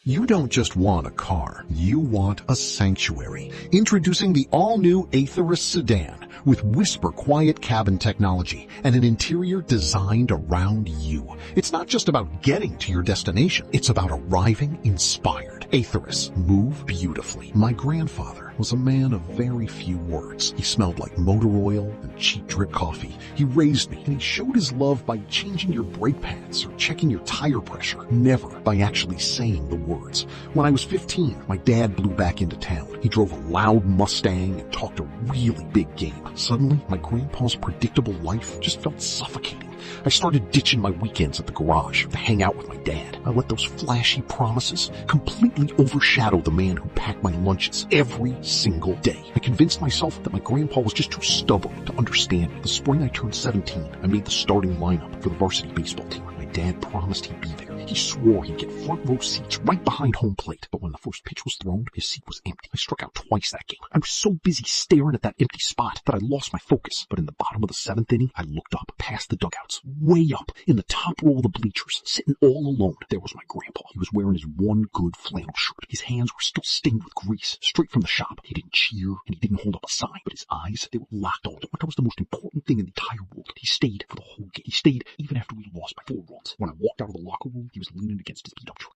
You don't just want a car, you want a sanctuary. Introducing the all-new Aetherus sedan with whisper quiet cabin technology and an interior designed around you. It's not just about getting to your destination, it's about arriving inspired. Aetherus, move beautifully. My grandfather was a man of very few words. He smelled like motor oil and cheap drip coffee. He raised me, and he showed his love by changing your brake pads or checking your tire pressure, never by actually saying the words. When I was 15, my dad blew back into town. He drove a loud Mustang and talked a really big game. Suddenly, my grandpa's predictable life just felt suffocating. I started ditching my weekends at the garage to hang out with my dad. I let those flashy promises completely overshadow the man who packed my lunches every single day. I convinced myself that my grandpa was just too stubborn to understand me. The spring I turned 17, I made the starting lineup for the varsity baseball team. My dad promised he'd be there. He swore he'd get front row seats right behind home plate. But when the first pitch was thrown, his seat was empty. I struck out twice that game. I was so busy staring at that empty spot that I lost my focus. But in the bottom of the seventh inning, I looked up past the dugouts, way up in the top row of the bleachers, sitting all alone. There was my grandpa. He was wearing his one good flannel shirt. His hands were still stained with grease, straight from the shop. He didn't cheer and he didn't hold up a sign, but his eyes, they were locked on. What was the most important thing in the entire world? He stayed for the whole game. He stayed even after we lost by 4 runs. When I walked out of the locker room, he was leaning against his beat-up truck.